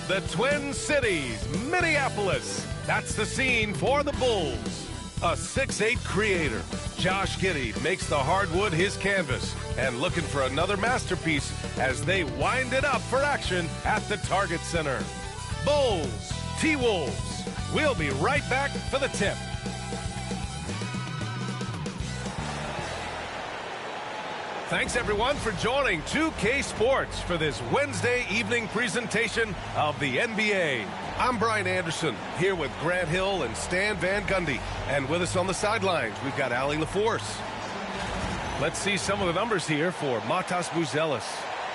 The Twin Cities, Minneapolis. That's the scene for the Bulls. A 6'8" creator, Josh Giddey, makes the hardwood his canvas and looking for another masterpiece as they wind it up for action at the Target Center. Bulls, T-Wolves. We'll be right back for the tip. Thanks, everyone, for joining 2K Sports for this Wednesday evening presentation of the NBA. I'm Brian Anderson, here with Grant Hill and Stan Van Gundy. And with us on the sidelines, we've got Allie LaForce. Let's see some of the numbers here for Matas Buzelis.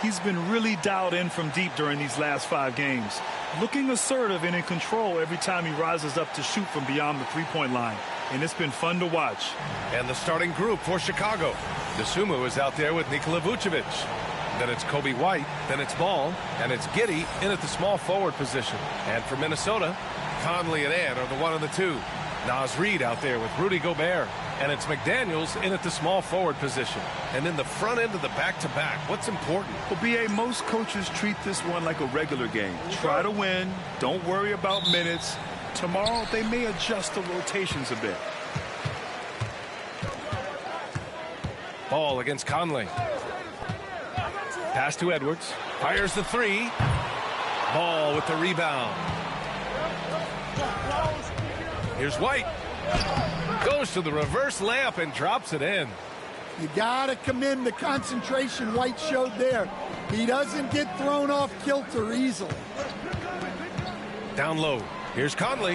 He's been really dialed in from deep during these last 5 games. Looking assertive and in control every time he rises up to shoot from beyond the three-point line. And it's been fun to watch. And the starting group for Chicago. Dosunmu is out there with Nikola Vucevic. Then it's Kobe White, then it's Ball, and it's Giddey in at the small forward position. And for Minnesota, Conley and Ant are the 1 and the 2. Naz Reid out there with Rudy Gobert. And it's McDaniels in at the small forward position. And in the front end of the back-to-back, what's important? Well, B.A., most coaches treat this one like a regular game. Try to win. Don't worry about minutes. Tomorrow, they may adjust the rotations a bit. Ball against Conley. Pass to Edwards. Fires the 3. Ball with the rebound. Here's White. Goes to the reverse layup and drops it in. You got to commend the concentration White showed there. He doesn't get thrown off kilter easily. Down low. Here's Conley.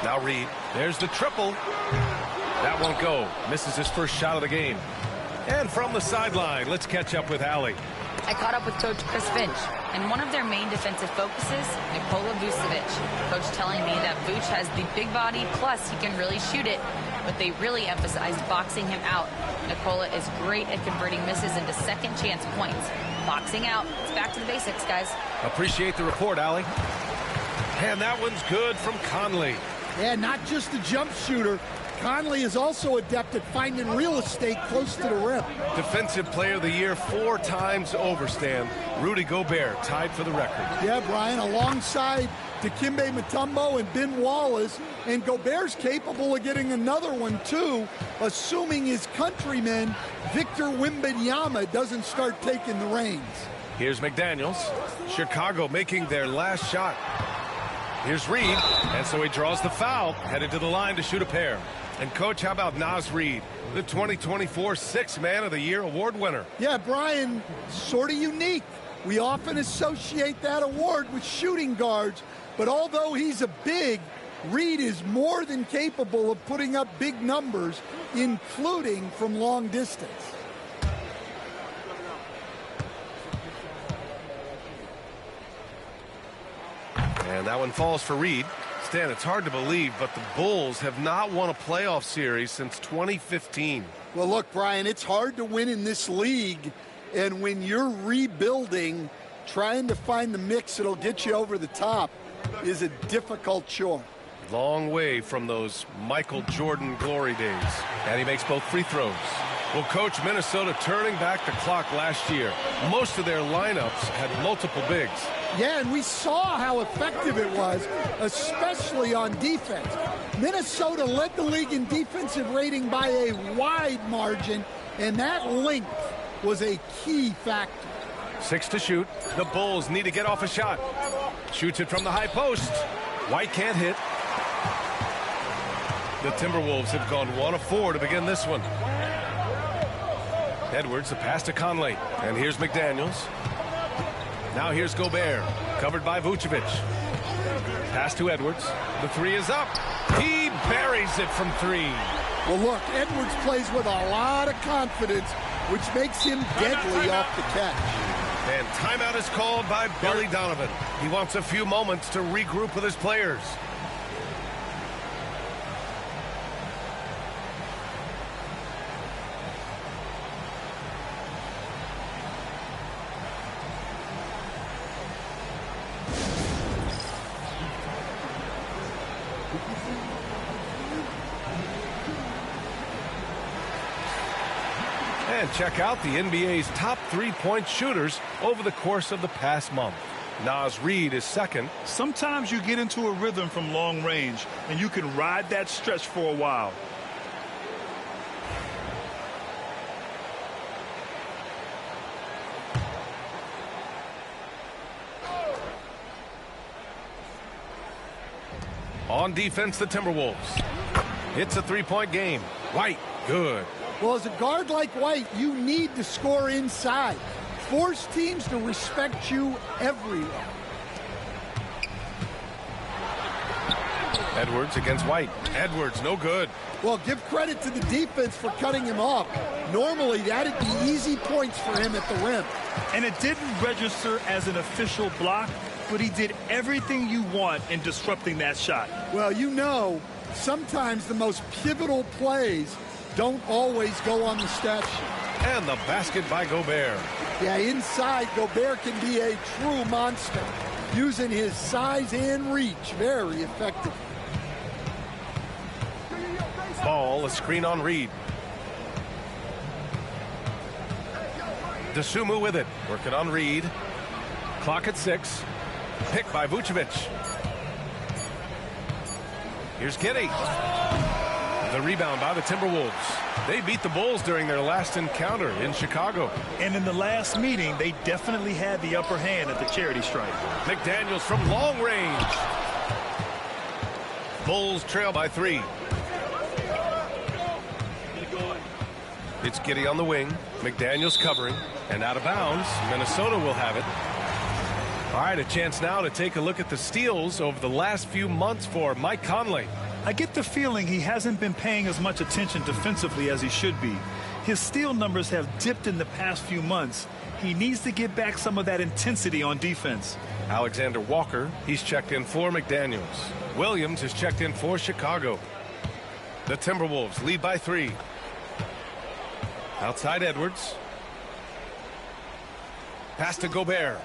Now Reid. There's the triple. That won't go. Misses his first shot of the game. And from the sideline, let's catch up with Allie. I caught up with Coach Chris Finch, and one of their main defensive focuses, Nikola Vucevic. Coach telling me that Vuce has the big body, plus he can really shoot it, but they really emphasized boxing him out. Nikola is great at converting misses into second chance points. Boxing out. It's back to the basics, guys. Appreciate the report, Allie. And that one's good from Conley. Yeah, not just a jump shooter. Conley is also adept at finding real estate close to the rim. Defensive Player of the Year 4 times over, Stan. Rudy Gobert tied for the record. Yeah, Brian, alongside Dikembe Mutombo and Ben Wallace, and Gobert's capable of getting another one, too, assuming his countryman, Victor Wembanyama, doesn't start taking the reins. Here's McDaniels. Chicago making their last shot. Here's Reid, and so he draws the foul, headed to the line to shoot a pair. And, Coach, how about Naz Reid, the 2024 Sixth Man of the Year award winner? Yeah, Brian, sort of unique. We often associate that award with shooting guards, but although he's a big, Reid is more than capable of putting up big numbers, including from long distance. And that one falls for Reid. Stan, it's hard to believe, but the Bulls have not won a playoff series since 2015. Well, look, Brian, it's hard to win in this league, and when you're rebuilding, trying to find the mix that'll get you over the top is a difficult chore. Long way from those Michael Jordan glory days. And he makes both free throws. Well, Coach, Minnesota turning back the clock last year. Most of their lineups had multiple bigs. Yeah, and we saw how effective it was, especially on defense. Minnesota led the league in defensive rating by a wide margin, and that length was a key factor. 6 to shoot. The Bulls need to get off a shot. Shoots it from the high post. White can't hit. The Timberwolves have gone 1 of 4 to begin this one. Edwards, the pass to Conley. And here's McDaniels. Now here's Gobert, covered by Vucevic. Pass to Edwards. The 3 is up. He buries it from 3. Well, look, Edwards plays with a lot of confidence, which makes him deadly off the catch. And timeout is called by Billy Donovan. He wants a few moments to regroup with his players. And check out the NBA's top three-point shooters over the course of the past month. Naz Reid is second. Sometimes you get into a rhythm from long range, and you can ride that stretch for a while. On defense, the Timberwolves. It's a three-point game. White, good. Well, as a guard like White, you need to score inside. Force teams to respect you everywhere. Edwards against White. Edwards, no good. Well, give credit to the defense for cutting him off. Normally, that'd be easy points for him at the rim. And it didn't register as an official block, but he did everything you want in disrupting that shot. Well, you know, sometimes the most pivotal plays don't always go on the stat sheet. And the basket by Gobert. Yeah, inside, Gobert can be a true monster, using his size and reach very effectively. Ball, a screen on Reid. Dosunmu with it, working on Reid. Clock at 6. Pick by Vucevic. Here's Giddey. The rebound by the Timberwolves. They beat the Bulls during their last encounter in Chicago. And in the last meeting, they definitely had the upper hand at the charity stripe. McDaniels from long range. Bulls trail by 3. It's Giddey on the wing. McDaniels covering. And out of bounds. Minnesota will have it. All right, a chance now to take a look at the steals over the last few months for Mike Conley. I get the feeling he hasn't been paying as much attention defensively as he should be. His steal numbers have dipped in the past few months. He needs to get back some of that intensity on defense. Alexander Walker, he's checked in for McDaniels. Williams is checked in for Chicago. The Timberwolves lead by 3. Outside Edwards. Pass to Gobert.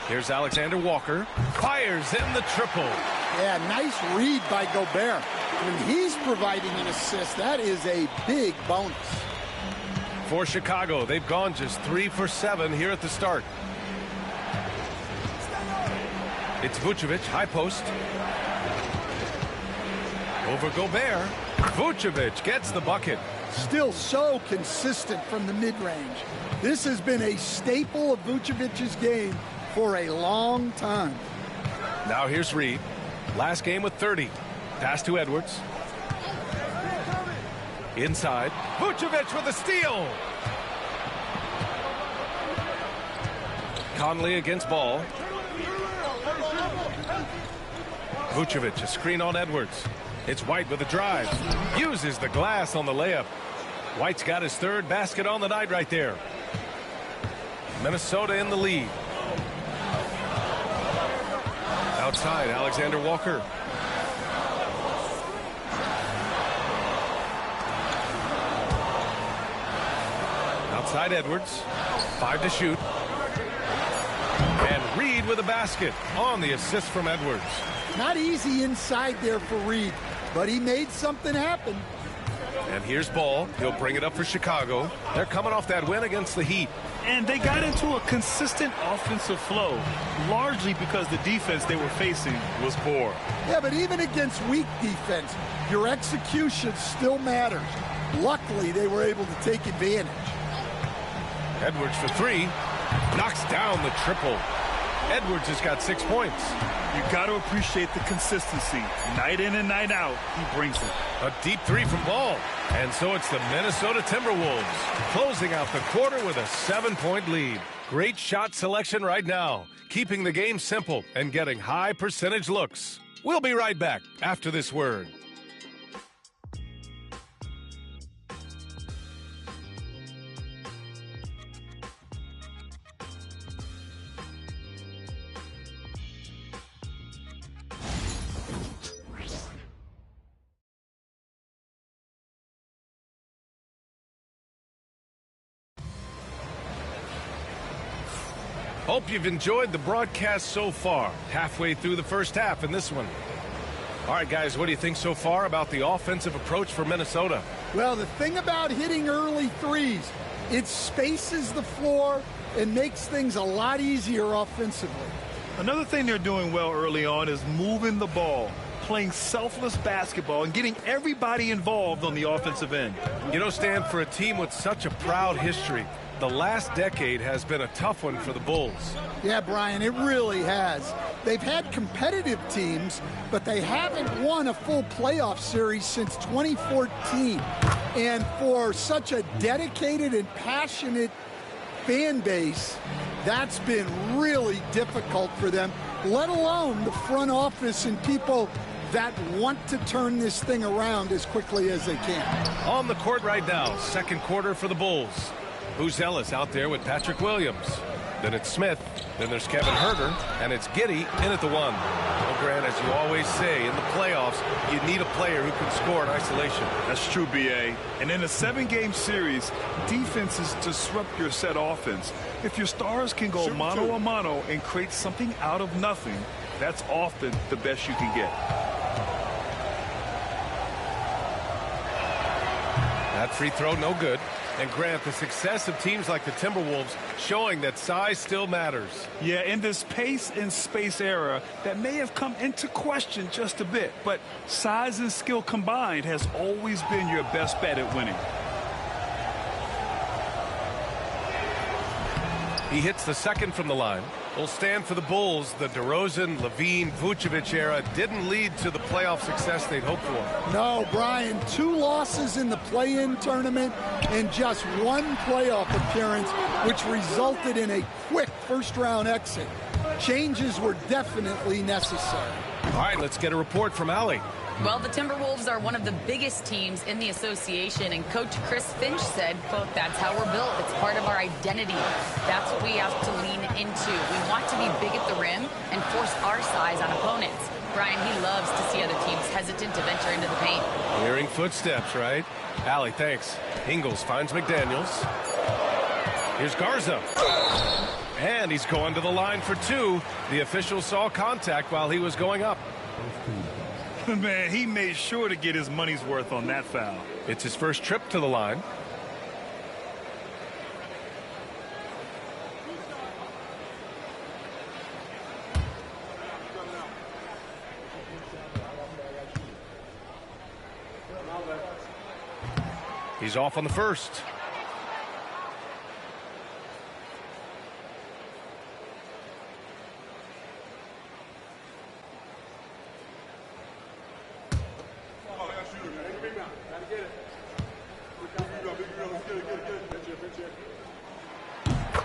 Here's Alexander Walker. Fires in the triple. Yeah, nice read by Gobert. When he's providing an assist, that is a big bonus. For Chicago, they've gone just 3 for 7 here at the start. It's Vucevic, high post. Over Gobert. Vucevic gets the bucket. Still so consistent from the mid-range. This has been a staple of Vucevic's game for a long time. Now here's Reid. Last game with 30. Pass to Edwards. Inside. Vucevic with a steal. Conley against Ball. Vucevic, a screen on Edwards. It's White with a drive. Uses the glass on the layup. White's got his 3rd basket on the night right there. Minnesota in the lead. Outside, Alexander Walker. Outside Edwards. 5 to shoot. And Reid with a basket on the assist from Edwards. Not easy inside there for Reid, but he made something happen. And here's Ball. He'll bring it up for Chicago. They're coming off that win against the Heat. And they got into a consistent offensive flow, largely because the defense they were facing was poor. Yeah, but even against weak defense, your execution still matters. Luckily, they were able to take advantage. Edwards for 3. Knocks down the triple. Edwards has got 6 points. You got to appreciate the consistency. Night in and night out, he brings it. A deep 3 from Ball. And so it's the Minnesota Timberwolves closing out the quarter with a 7-point lead. Great shot selection right now, keeping the game simple and getting high percentage looks. We'll be right back after this word. Hope you've enjoyed the broadcast so far. Halfway through the first half in this one. All right, guys, what do you think so far about the offensive approach for Minnesota? Well, the thing about hitting early threes, it spaces the floor and makes things a lot easier offensively. Another thing they're doing well early on is moving the ball, playing selfless basketball, and getting everybody involved on the offensive end. You know, Stan, for a team with such a proud history, the last decade has been a tough one for the Bulls. Yeah, Brian, it really has. They've had competitive teams, but they haven't won a full playoff series since 2014. And for such a dedicated and passionate fan base, that's been really difficult for them, let alone the front office and people that want to turn this thing around as quickly as they can. On the court right now, second quarter for the Bulls. Ellis out there with Patrick Williams. Then it's Smith. Then there's Kevin Huerter. And it's Giddey in at the one. Well, Grant, as you always say, in the playoffs, you need a player who can score in isolation. That's true, B.A. And in a 7-game series, defenses disrupt your set offense. If your stars can go mano-a-mano and create something out of nothing, that's often the best you can get. That free throw, no good. And Grant, the success of teams like the Timberwolves showing that size still matters. Yeah, in this pace and space era, that may have come into question just a bit, but size and skill combined has always been your best bet at winning. He hits the second from the line. Will stand for the Bulls. The DeRozan, Levine, Vucevic era didn't lead to the playoff success they'd hoped for. No, Brian, 2 losses in the play-in tournament and just 1 playoff appearance, which resulted in a quick first-round exit. Changes were definitely necessary. All right, let's get a report from Allie. Well, the Timberwolves are one of the biggest teams in the association, and Coach Chris Finch said, quote, "That's how we're built. It's part of our identity. That's what we have to lean into. We want to be big at the rim and force our size on opponents." Brian, he loves to see other teams hesitant to venture into the paint. Hearing footsteps, right? Allie, thanks. Ingles finds McDaniels. Here's Garza. And he's going to the line for 2. The official saw contact while he was going up. Man, he made sure to get his money's worth on that foul. It's his first trip to the line. He's off on the first.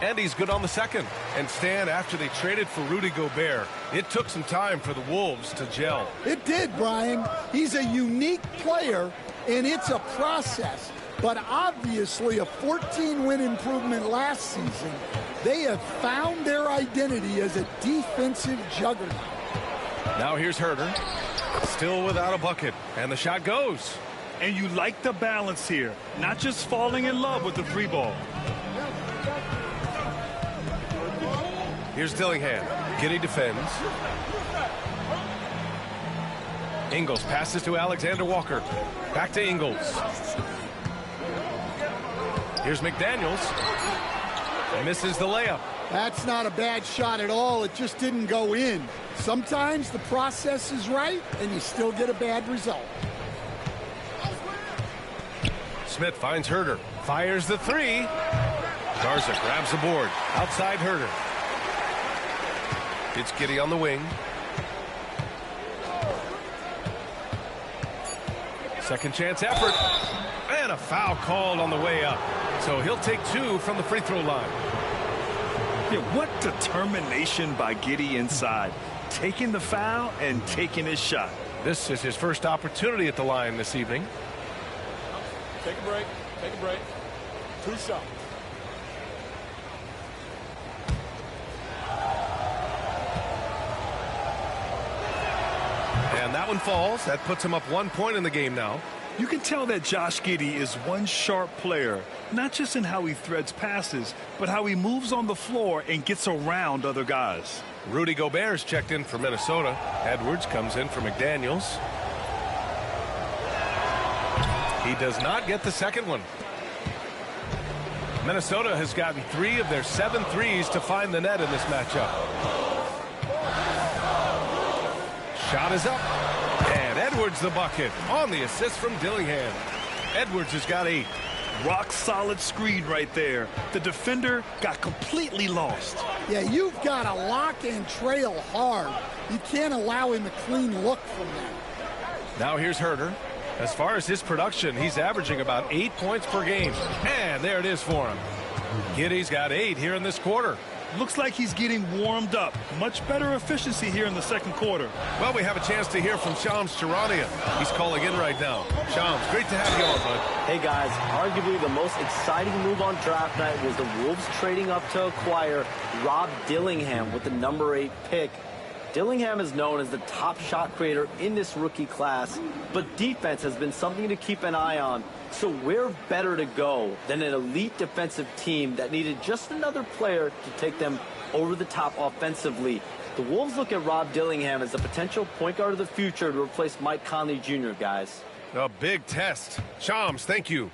And he's good on the second. And Stan, after they traded for Rudy Gobert, it took some time for the Wolves to gel. It did, Brian. He's a unique player, and it's a process. But obviously a 14-win improvement last season. They have found their identity as a defensive juggernaut. Now here's Huerter. Still without a bucket. And the shot goes. And you like the balance here. Not just falling in love with the 3 ball. Here's Dillingham. Giddey defends. Ingles passes to Alexander Walker. Back to Ingles. Here's McDaniels. Misses the layup. That's not a bad shot at all. It just didn't go in. Sometimes the process is right, and you still get a bad result. Smith finds Huerter. Fires the 3. Garza grabs the board. Outside Huerter. It's Giddey on the wing. Second chance effort. And a foul called on the way up. So he'll take 2 from the free throw line. Yeah, what determination by Giddey inside. Taking the foul and taking his shot. This is his first opportunity at the line this evening. Take a break. Take a break. 2 shots. And that one falls. That puts him up 1 point in the game now. You can tell that Josh Giddey is one sharp player, not just in how he threads passes, but how he moves on the floor and gets around other guys. Rudy Gobert's checked in for Minnesota. Edwards comes in for McDaniels. He does not get the second one. Minnesota has gotten 3 of their 7 threes to find the net in this matchup. Shot is up. And Edwards the bucket on the assist from Dillingham. Edwards has got 8. Rock solid screen right there. The defender got completely lost. Yeah, you've got to lock and trail hard. You can't allow him a clean look from that. Now here's Herter. As far as his production, he's averaging about 8 points per game. And there it is for him. Giddy's got 8 here in this quarter. Looks like he's getting warmed up. Much better efficiency here in the second quarter. Well, we have a chance to hear from Shams Charania. He's calling in right now. Shams, great to have you on, bud. Hey, guys. Arguably the most exciting move on draft night was the Wolves trading up to acquire Rob Dillingham with the number 8 pick. Dillingham is known as the top shot creator in this rookie class, but defense has been something to keep an eye on. So where better to go than an elite defensive team that needed just another player to take them over the top offensively? The Wolves look at Rob Dillingham as a potential point guard of the future to replace Mike Conley Jr., guys. A big test. Shams, thank you.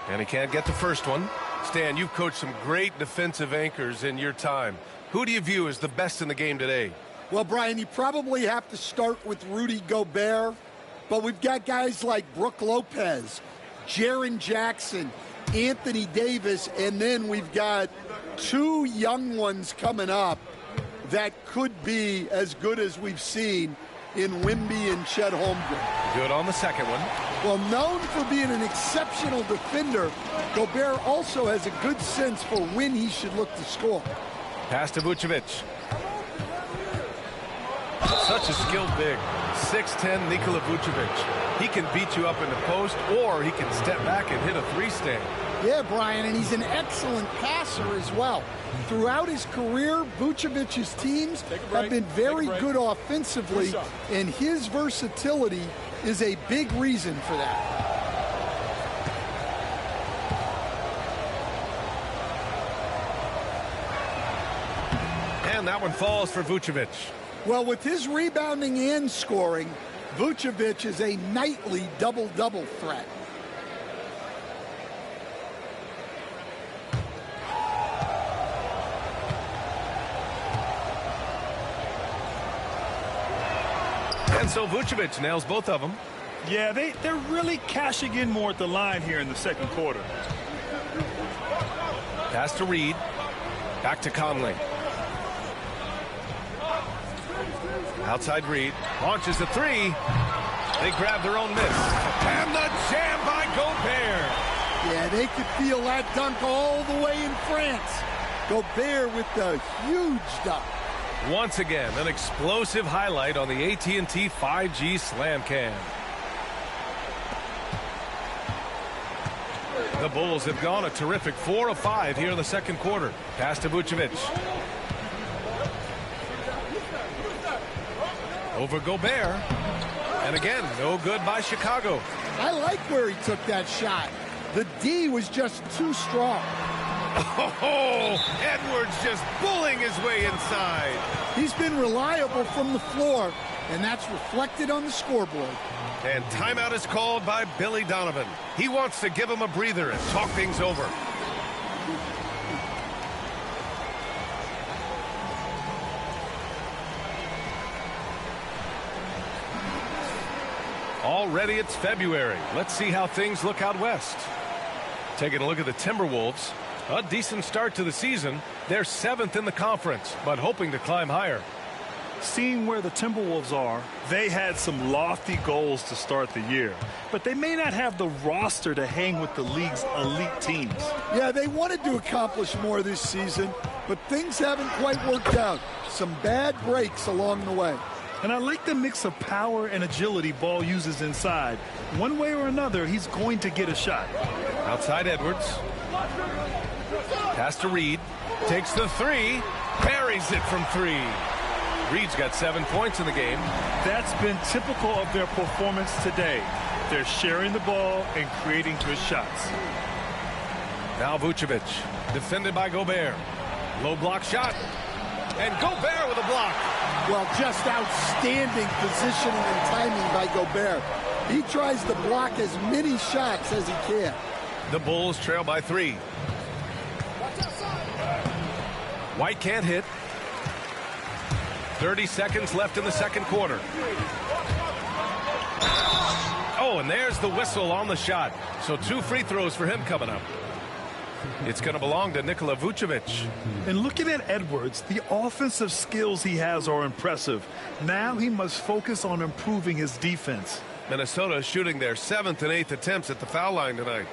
And he can't get the first one. Stan, you've coached some great defensive anchors in your time. Who do you view as the best in the game today? Well, Brian, you probably have to start with Rudy Gobert, but we've got guys like Brook Lopez, Jaren Jackson, Anthony Davis, and then we've got 2 young ones coming up that could be as good as we've seen in Wemby and Chet Holmgren. Good on the second one. Well, known for being an exceptional defender, Gobert also has a good sense for when he should look to score. Pass to Vucevic. Such a skilled big. 6'10" Nikola Vucevic. He can beat you up in the post, or he can step back and hit a 3-stand. Yeah, Brian, and he's an excellent passer as well. Throughout his career, Vucevic's teams have been very good offensively, and his versatility is a big reason for that. And that one falls for Vucevic. Well, with his rebounding and scoring, Vucevic is a nightly double-double threat. And so Vucevic nails both of them. Yeah, they're really cashing in more at the line here in the second quarter. Pass to Reed. Back to Conley. Outside Reed. Launches the 3. They grab their own miss. And the jam by Gobert. Yeah, they could feel that dunk all the way in France. Gobert with the huge dunk. Once again, an explosive highlight on the AT&T 5G Slam Cam. The Bulls have gone a terrific 4 of 5 here in the second quarter. Pass to Vucevic. Over Gobert. And again, no good by Chicago. I like where he took that shot. The D was just too strong. Oh, Edwards just bullying his way inside. He's been reliable from the floor, and that's reflected on the scoreboard. And timeout is called by Billy Donovan. He wants to give him a breather and talk things over. Already it's February. Let's see how things look out west. Taking a look at the Timberwolves. A decent start to the season. They're 7th in the conference, but hoping to climb higher. Seeing where the Timberwolves are, they had some lofty goals to start the year, but they may not have the roster to hang with the league's elite teams. Yeah, they wanted to accomplish more this season, but things haven't quite worked out. Some bad breaks along the way. And I like the mix of power and agility Ball uses inside. One way or another, he's going to get a shot. Outside Edwards. Pass to Reed. Takes the 3. Buries it from 3. Reed's got 7 points in the game. That's been typical of their performance today. They're sharing the ball and creating good shots. Now Vucevic, defended by Gobert. Low block shot. And Gobert with a block. Well, just outstanding positioning and timing by Gobert. He tries to block as many shots as he can. The Bulls trail by 3. White can't hit. 30 seconds left in the second quarter. Oh, and there's the whistle on the shot. So 2 free throws for him coming up. It's going to belong to Nikola Vucevic. And looking at Edwards, the offensive skills he has are impressive. Now he must focus on improving his defense. Minnesota shooting their 7th and 8th attempts at the foul line tonight.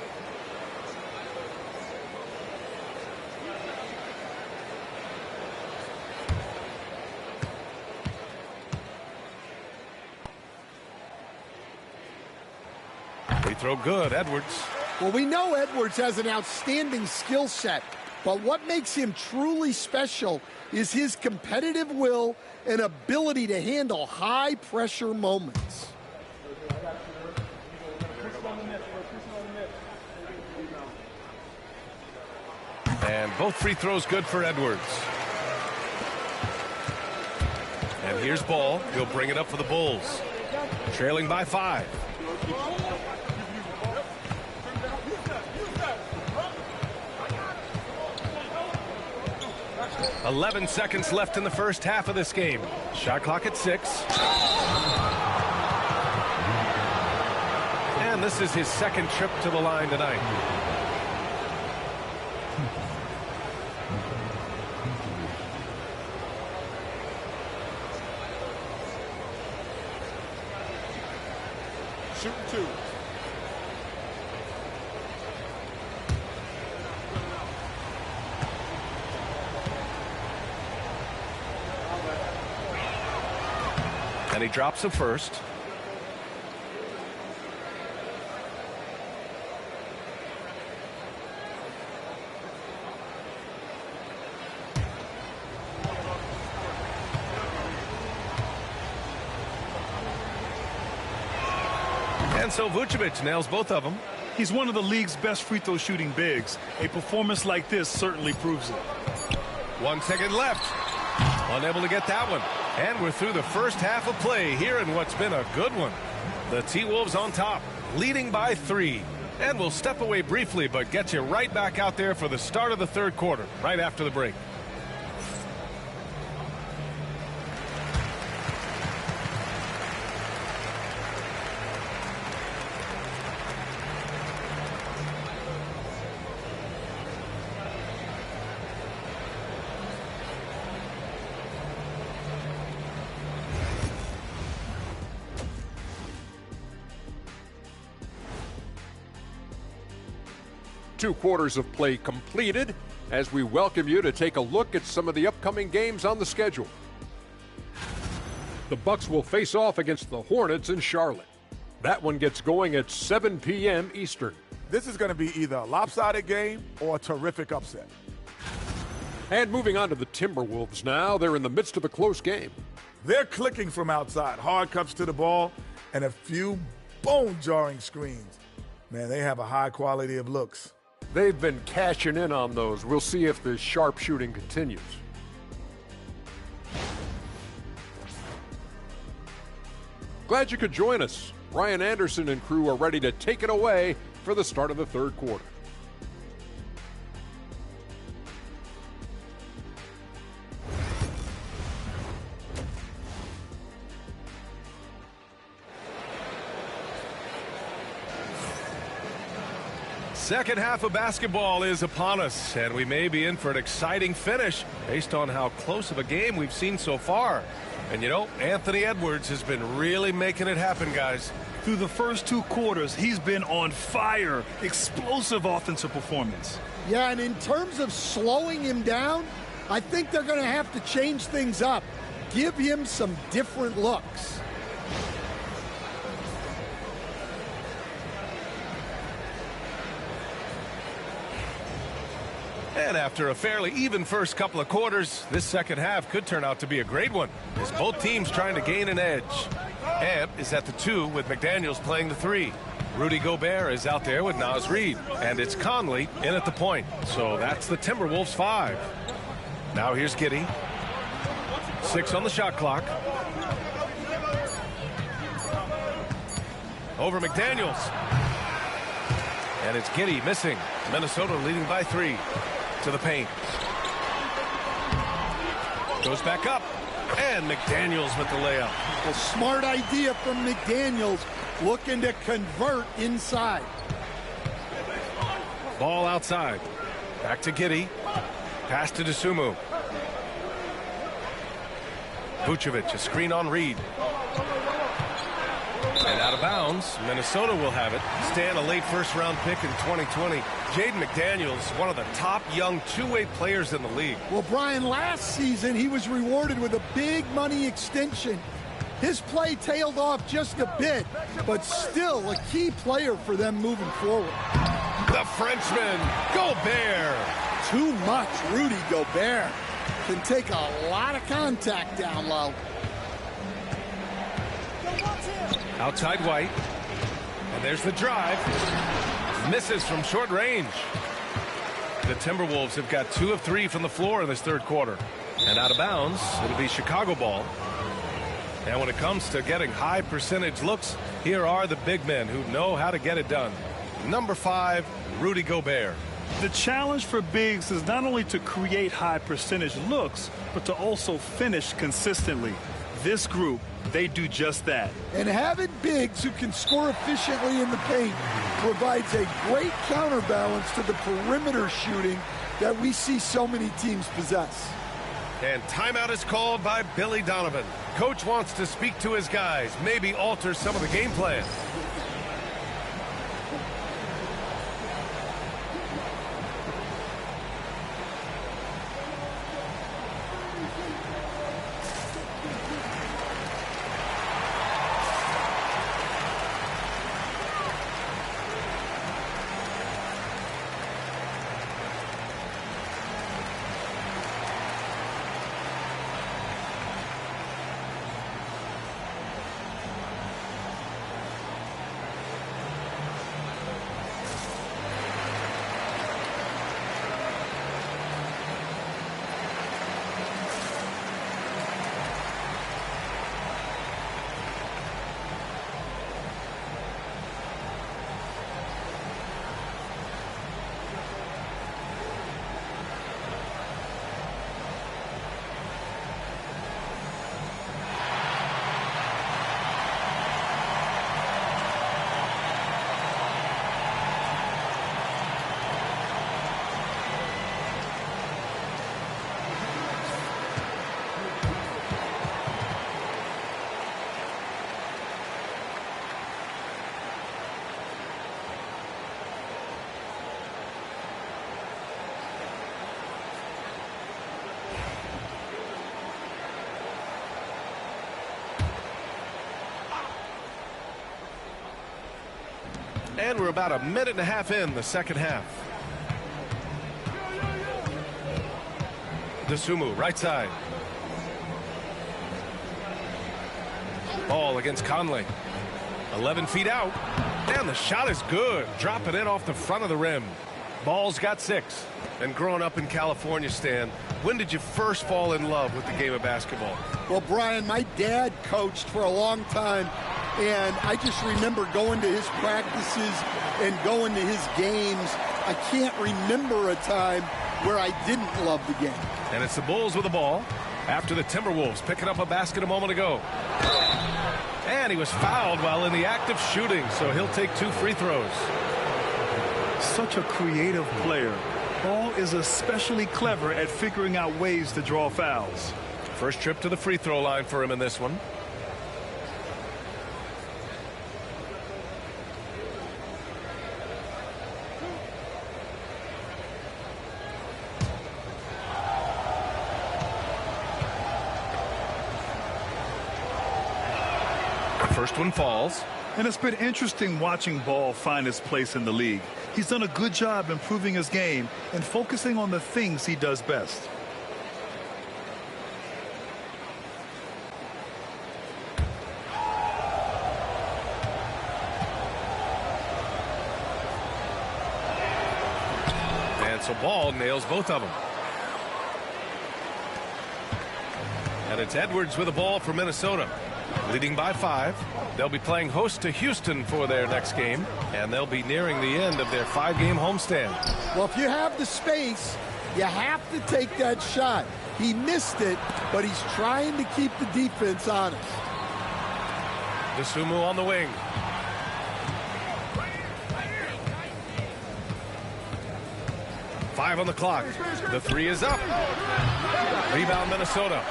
Free throw good, Edwards. Well, we know Edwards has an outstanding skill set, but what makes him truly special is his competitive will and ability to handle high-pressure moments. And both free throws good for Edwards. And here's Ball. He'll bring it up for the Bulls. Trailing by 5. 11 seconds left in the first half of this game. Shot clock at 6. And this is his second trip to the line tonight. Shooting 2. And he drops the first. And so Vucevic nails both of them. He's one of the league's best free throw shooting bigs. A performance like this certainly proves it. 1 second left. Unable to get that one. And we're through the first half of play here in what's been a good one. The T-Wolves on top, leading by 3. And we'll step away briefly, but get you right back out there for the start of the third quarter, right after the break. Two quarters of play completed as we welcome you to take a look at some of the upcoming games on the schedule. The Bucks will face off against the Hornets in Charlotte. That one gets going at 7 p.m. Eastern. This is going to be either a lopsided game or a terrific upset. And moving on to the Timberwolves now. They're in the midst of a close game. They're clicking from outside. Hard cuts to the ball and a few bone-jarring screens. Man, they have a high quality of looks. They've been cashing in on those. We'll see if the sharp shooting continues. Glad you could join us. Ryan Anderson and crew are ready to take it away for the start of the third quarter. Second half of basketball is upon us, and we may be in for an exciting finish based on how close of a game we've seen so far. And you know, Anthony Edwards has been really making it happen, guys. Through the first 2 quarters, he's been on fire. Explosive offensive performance. Yeah, and in terms of slowing him down, I think they're going to have to change things up. Give him some different looks. And after a fairly even first couple of quarters, this second half could turn out to be a great one, as both teams trying to gain an edge. Amp is at the 2 with McDaniels playing the 3. Rudy Gobert is out there with Naz Reid, and it's Conley in at the point. So that's the Timberwolves 5. Now here's Giddey. 6 on the shot clock. Over McDaniels. And it's Giddey missing. Minnesota leading by 3 to the paint. Goes back up. And McDaniels with the layup. A smart idea from McDaniels, looking to convert inside. Ball outside. Back to Giddey. Pass to Dosunmu. Vucevic, a screen on Reed. And out of bounds. Minnesota will have it. Stan, a late first-round pick in 2020. Jaden McDaniels, one of the top young two-way players in the league. Well, Brian, last season he was rewarded with a big money extension. His play tailed off just a bit, but still a key player for them moving forward. The Frenchman, Gobert. Too much Rudy Gobert. Can take a lot of contact down low. Outside White. And there's the drive. Misses from short range. The Timberwolves have got 2 of 3 from the floor in this third quarter. And out of bounds, it'll be Chicago ball. And when it comes to getting high percentage looks, here are the big men who know how to get it done. Number 5, Rudy Gobert. The challenge for bigs is not only to create high percentage looks, but to also finish consistently. This group, they do just that. And having bigs who can score efficiently in the paint provides a great counterbalance to the perimeter shooting that we see so many teams possess. And timeout is called by Billy Donovan. Coach wants to speak to his guys, maybe alter some of the game plan. And we're about a minute and a half in the second half. Dosunmu, right side. Ball against Conley. 11 feet out. And the shot is good. Dropping in off the front of the rim. Ball's got 6. And growing up in California, Stan, when did you first fall in love with the game of basketball? Well, Brian, my dad coached for a long time. And I just remember going to his practices and going to his games. I can't remember a time where I didn't love the game. And it's the Bulls with the ball after the Timberwolves picking up a basket a moment ago. And he was fouled while in the act of shooting, so he'll take 2 free throws. Such a creative player. Ball is especially clever at figuring out ways to draw fouls. First trip to the free throw line for him in this one. First one falls. And it's been interesting watching Ball find his place in the league. He's done a good job improving his game and focusing on the things he does best. And so Ball nails both of them. And it's Edwards with the ball for Minnesota. Leading by 5. They'll be playing host to Houston for their next game, and they'll be nearing the end of their 5-game homestand. Well, if you have the space, you have to take that shot. He missed it, but he's trying to keep the defense honest. Dosunmu on the wing. Five on the clock. The 3 is up. Rebound Minnesota.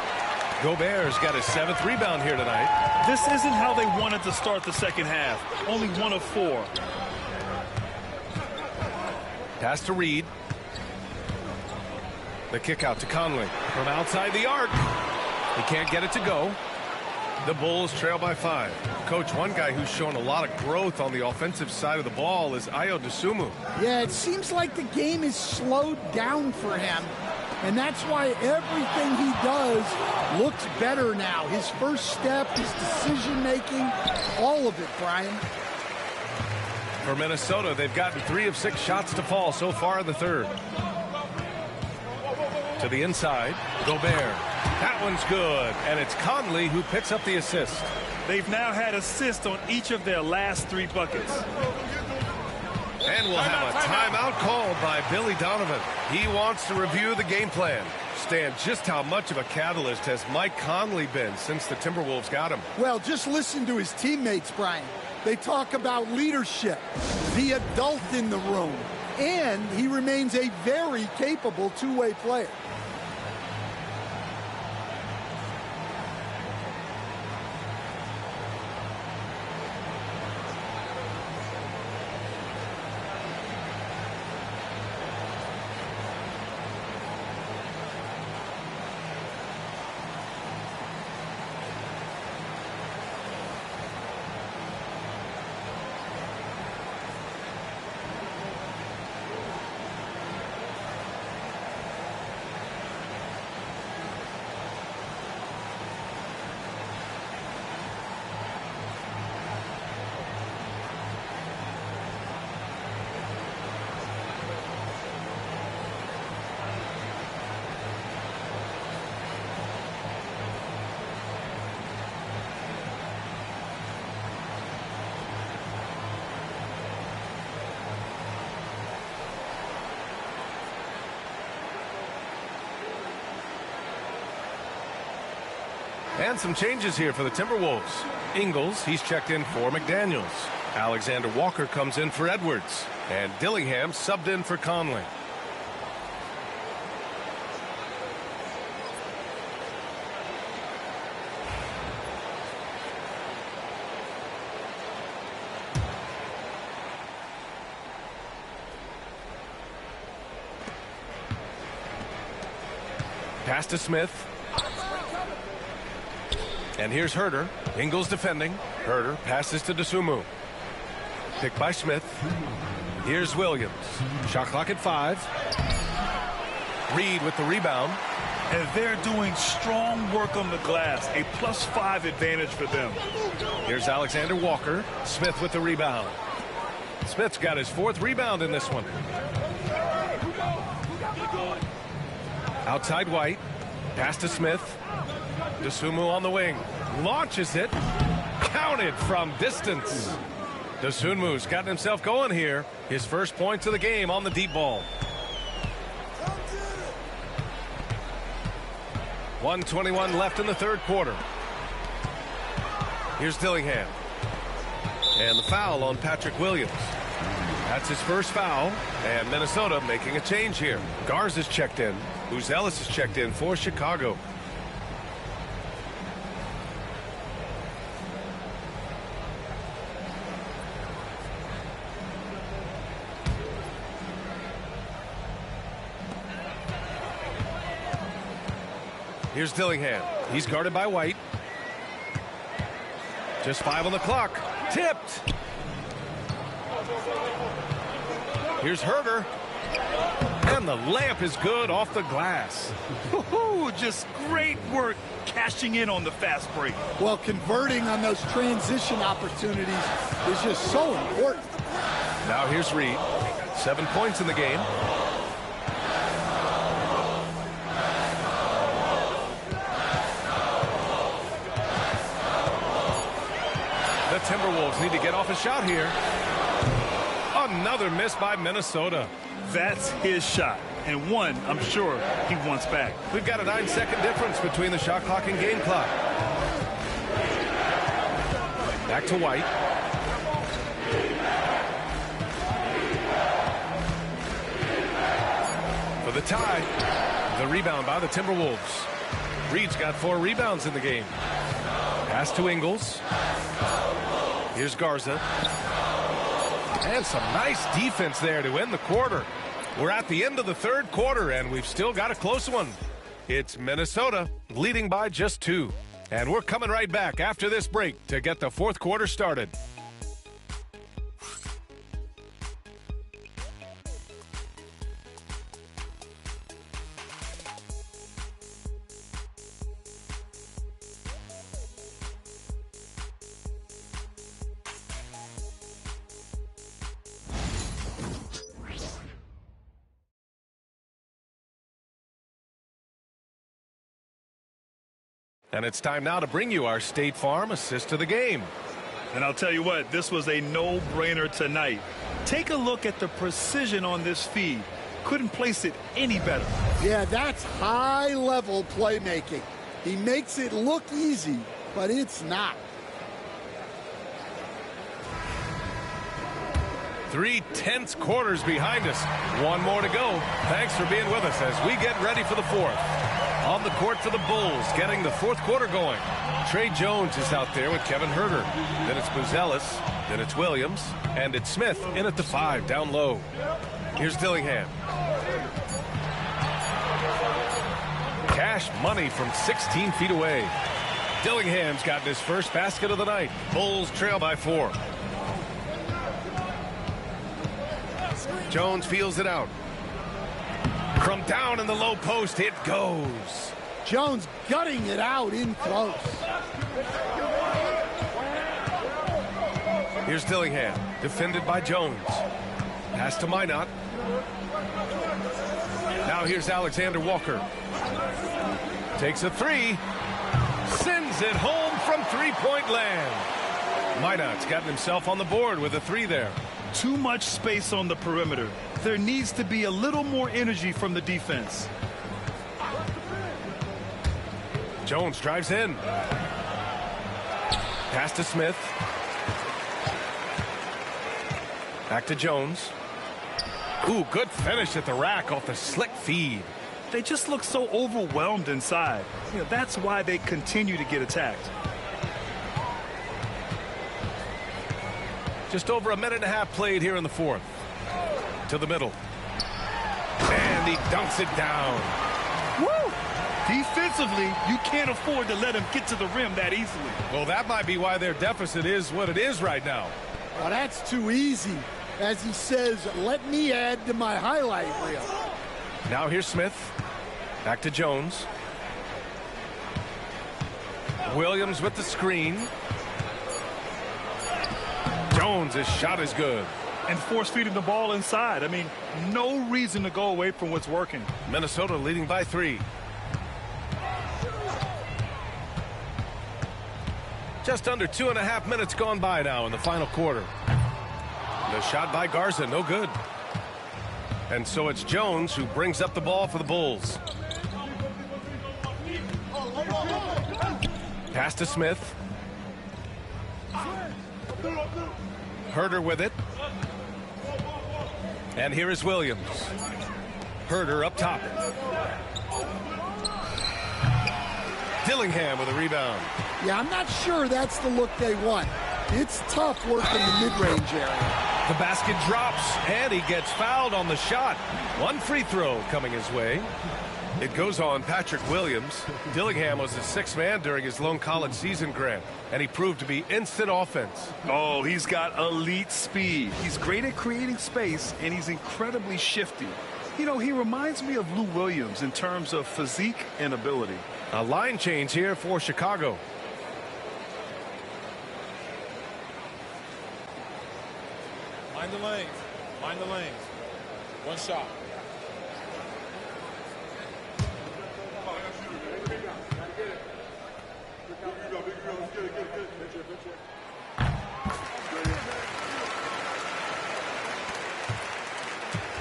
Gobert's got his 7th rebound here tonight. This isn't how they wanted to start the second half. Only 1 of 4. Pass to Reed. The kick out to Conley from outside the arc. He can't get it to go. The Bulls trail by 5. Coach, one guy who's shown a lot of growth on the offensive side of the ball is Ayo Dosunmu. Yeah, it seems like the game is slowed down for him, and that's why everything he does looks better now. His first step, his decision-making, all of it, Brian. For Minnesota, they've gotten 3 of 6 shots to fall so far in the third. To the inside, Gobert. That one's good, and it's Conley who picks up the assist. They've now had assists on each of their last 3 buckets. And we'll have a timeout called by Billy Donovan. He wants to review the game plan. Stan, just how much of a catalyst has Mike Conley been since the Timberwolves got him? Well, just listen to his teammates, Brian. They talk about leadership, the adult in the room, and he remains a very capable two-way player. And some changes here for the Timberwolves. Ingles, he's checked in for McDaniels. Alexander Walker comes in for Edwards. And Dillingham subbed in for Conley. Pass to Smith. And here's Herter. Ingles defending. Herter passes to Dosunmu. Picked by Smith. Here's Williams. Shot clock at 5. Reed with the rebound. And they're doing strong work on the glass. A +5 advantage for them. Here's Alexander Walker. Smith with the rebound. Smith's got his 4th rebound in this one. Outside White. Pass to Smith. Dosunmu on the wing. Launches it. Counted from distance. Dosunmu's gotten himself going here. His first points of the game on the deep ball. 1:21 left in the third quarter. Here's Dillingham. And the foul on Patrick Williams. That's his first foul. And Minnesota making a change here. Garza's checked in. Uzelis is checked in for Chicago. Here's Dillingham. He's guarded by White. Just 5 on the clock. Tipped. Here's Herter. And the layup is good off the glass. Just great work cashing in on the fast break. Well, converting on those transition opportunities is just so important. Now here's Reed. 7 points in the game. The Timberwolves need to get off a shot here. Another miss by Minnesota. That's his shot, and one I'm sure he wants back. We've got a 9-second difference between the shot clock and game clock. Back to White. For the tie. The rebound by the Timberwolves. Reed's got 4 rebounds in the game. Pass to Ingles. Here's Garza. And some nice defense there to end the quarter. We're at the end of the third quarter, and we've still got a close one. It's Minnesota leading by just 2. And we're coming right back after this break to get the fourth quarter started. And it's time now to bring you our State Farm assist of the game. And I'll tell you what, this was a no-brainer tonight. Take a look at the precision on this feed. Couldn't place it any better. Yeah, that's high-level playmaking. He makes it look easy, but it's not. 3 tense quarters behind us. One more to go. Thanks for being with us as we get ready for the fourth. On the court for the Bulls, getting the fourth quarter going. Trey Jones is out there with Kevin Huerter. Then it's Buzelis. Then it's Williams. And it's Smith in at the 5, down low. Here's Dillingham. Cash money from 16 feet away. Dillingham's gotten his first basket of the night. Bulls trail by 4. Jones feels it out. From down in the low post, it goes. Jones gutting it out in close. Here's Dillingham, defended by Jones. Pass to Minot. Now here's Alexander Walker. Takes a 3. Sends it home from three-point land. Minot's gotten himself on the board with a 3 there. Too much space on the perimeter. There needs to be a little more energy from the defense. Jones drives in. Pass to Smith. Back to Jones. Ooh, good finish at the rack off the slick feed. They just look so overwhelmed inside. You know, that's why they continue to get attacked. Just over a minute and a half played here in the fourth. To the middle. And he dunks it down. Woo! Defensively, you can't afford to let him get to the rim that easily. Well, that might be why their deficit is what it is right now. Well, that's too easy. As he says, let me add to my highlight reel. Now here's Smith. Back to Jones. Williams with the screen. Jones' shot is good. And force feeding the ball inside. I mean, no reason to go away from what's working. Minnesota leading by 3. Just under 2.5 minutes gone by now in the final quarter. The shot by Garza, no good. And so it's Jones who brings up the ball for the Bulls. Pass to Smith. Huerter with it. And here is Williams. Huerter up top. Dillingham with a rebound. Yeah, I'm not sure that's the look they want. It's tough working the mid-range area. The basket drops, and he gets fouled on the shot. One free throw coming his way. It goes on Patrick Williams. Dillingham was the 6th man during his lone college season, Grant, and he proved to be instant offense. Oh, he's got elite speed. He's great at creating space, and he's incredibly shifty. You know, he reminds me of Lou Williams in terms of physique and ability. A line change here for Chicago. Mind the lanes. Mind the lanes. One shot.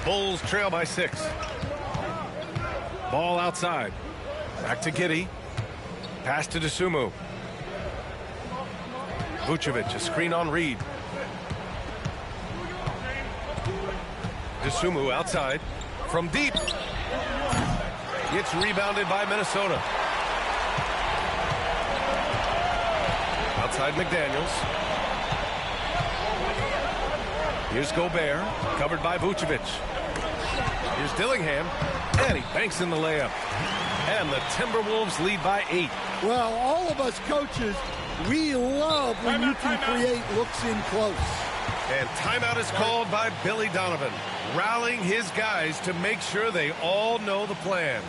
Bulls trail by 6. Ball outside. Back to Giddey. Pass to Dosunmu. Vucevic, a screen on Reed. Dosunmu outside. From deep. It's rebounded by Minnesota. Outside McDaniels. Here's Gobert, covered by Vucevic. Here's Dillingham, and he banks in the layup. And the Timberwolves lead by 8. Well, all of us coaches, we love when you can create looks in close. And timeout is called by Billy Donovan, rallying his guys to make sure they all know the plan.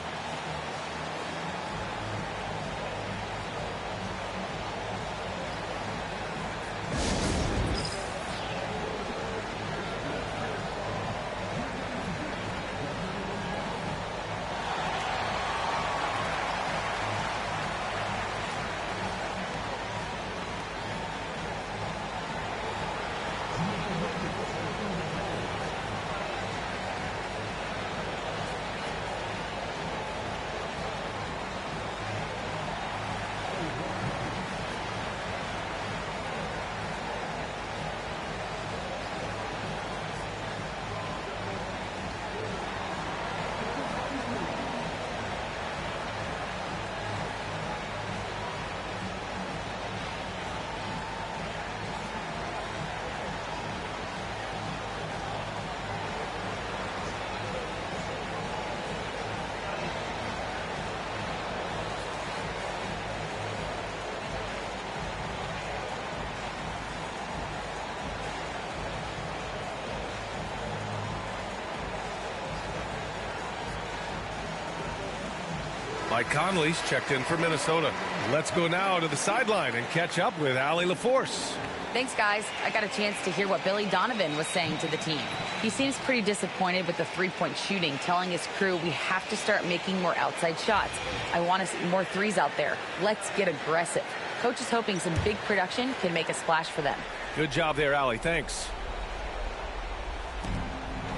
Mike Conley's checked in for Minnesota. Let's go now to the sideline and catch up with Allie LaForce. Thanks, guys. I got a chance to hear what Billy Donovan was saying to the team. He seems pretty disappointed with the three-point shooting, telling his crew we have to start making more outside shots. I want to see more threes out there. Let's get aggressive. Coach is hoping some big production can make a splash for them. Good job there, Allie. Thanks.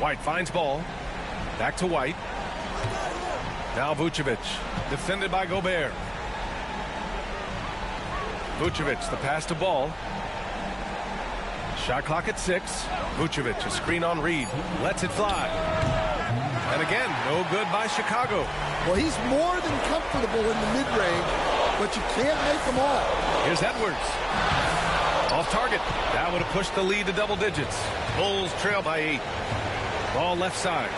White finds ball. Back to White. Now Vucevic, defended by Gobert. Vucevic, the pass to Ball. Shot clock at 6. Vucevic, a screen on Reed. Lets it fly. And again, no good by Chicago. Well, he's more than comfortable in the mid-range, but you can't make them all. Here's Edwards. Off target. That would have pushed the lead to double digits. Bulls trail by 8. Ball left side.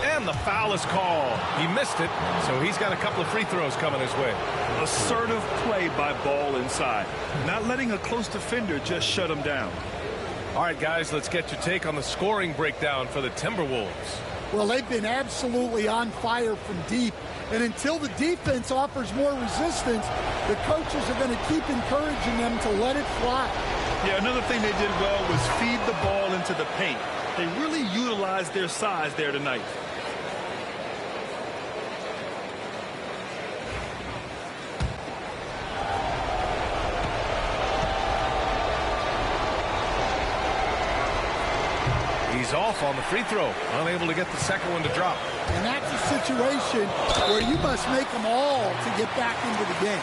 And the foul is called. He missed it, so he's got a couple of free throws coming his way. Assertive play by Ball inside. Not letting a close defender just shut him down. All right, guys, let's get your take on the scoring breakdown for the Timberwolves. Well, they've been absolutely on fire from deep. And until the defense offers more resistance, the coaches are going to keep encouraging them to let it fly. Yeah, another thing they did well was feed the ball into the paint. They really utilized their size there tonight. He's off on the free throw, unable to get the second one to drop. And that's a situation where you must make them all to get back into the game.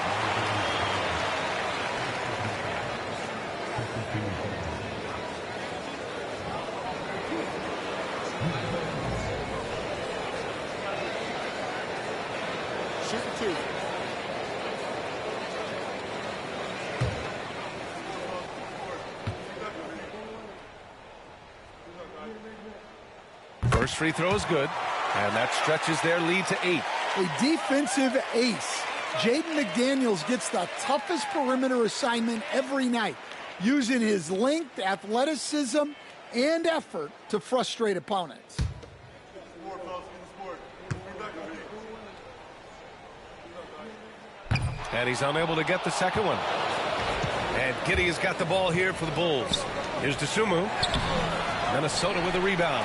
First free throw is good, and that stretches their lead to 8. A defensive ace. Jaden McDaniels gets the toughest perimeter assignment every night, using his length, athleticism, and effort to frustrate opponents. And he's unable to get the second one. And Giddey has got the ball here for the Bulls. Here's Dosunmu. Minnesota with a rebound.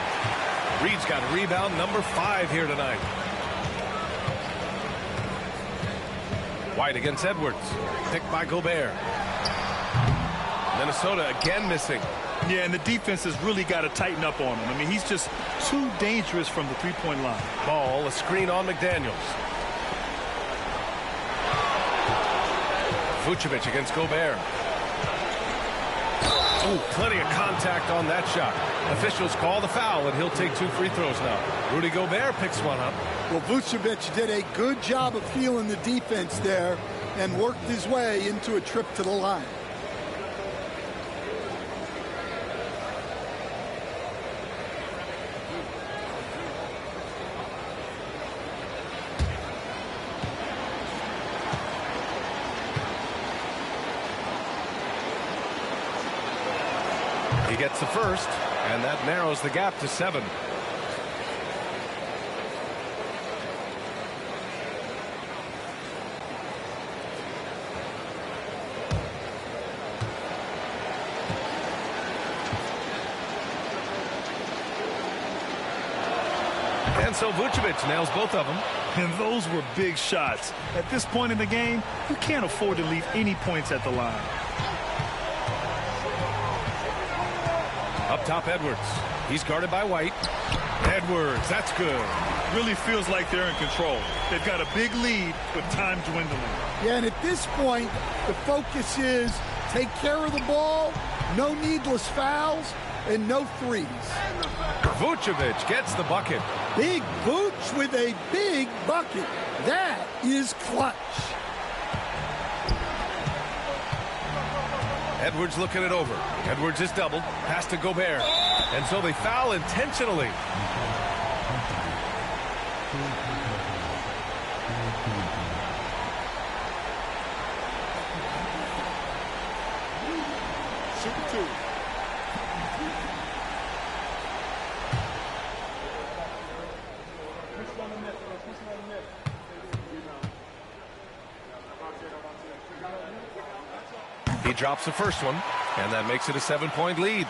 Reed's got rebound number 5 here tonight. White against Edwards. Picked by Gobert. Minnesota again missing. Yeah, and the defense has really got to tighten up on him. I mean, he's just too dangerous from the three-point line. Ball, a screen on McDaniels. Vucevic against Gobert. Ooh, plenty of contact on that shot. Officials call the foul, and he'll take 2 free throws now. Rudy Gobert picks one up. Well, Vucevic did a good job of feeling the defense there and worked his way into a trip to the line. He gets the first, and that narrows the gap to 7. And so Vucevic nails both of them. And those were big shots. At this point in the game, you can't afford to leave any points at the line. Up top, Edwards. He's guarded by White. Edwards, that's good. Really feels like they're in control. They've got a big lead with time dwindling. Yeah, and at this point, the focus is take care of the ball, no needless fouls, and no threes. Vucevic gets the bucket. Big Vooch with a big bucket. That is clutch. Edwards looking it over. Edwards is doubled. Pass to Gobert. And so they foul intentionally. He drops the first one, and that makes it a 7-point lead.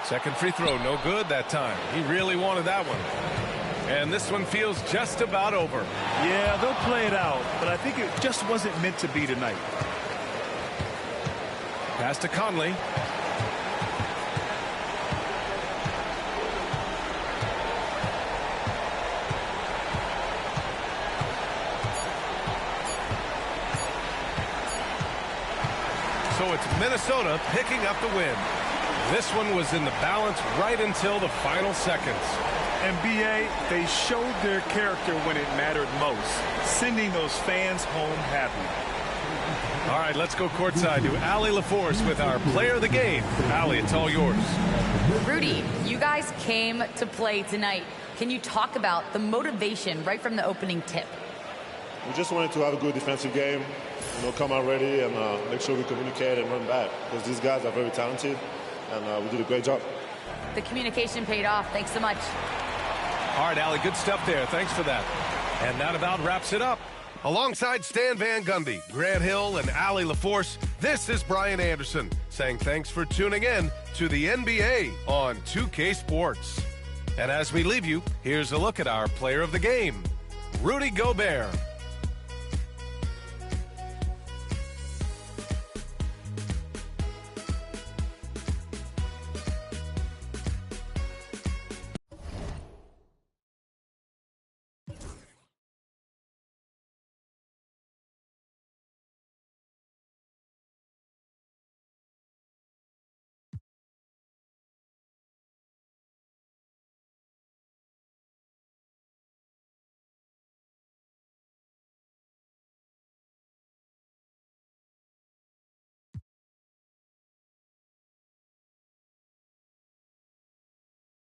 Second free throw, no good that time. He really wanted that one. And this one feels just about over. Yeah, they'll play it out, but I think it just wasn't meant to be tonight. Pass to Conley. So it's Minnesota picking up the win. This one was in the balance right until the final seconds. And B.A., they showed their character when it mattered most, sending those fans home happy. All right, let's go courtside to Allie LaForce with our player of the game. Allie, it's all yours. Rudy, you guys came to play tonight. Can you talk about the motivation right from the opening tip? We just wanted to have a good defensive game, come out ready and make sure we communicate and run back, because these guys are very talented, and we did a great job. The communication paid off. Thanks so much. All right, Allie, good stuff there. Thanks for that. And that about wraps it up. Alongside Stan Van Gundy, Grant Hill, and Allie LaForce, this is Brian Anderson saying thanks for tuning in to the NBA on 2K Sports. And as we leave you, here's a look at our player of the game, Rudy Gobert.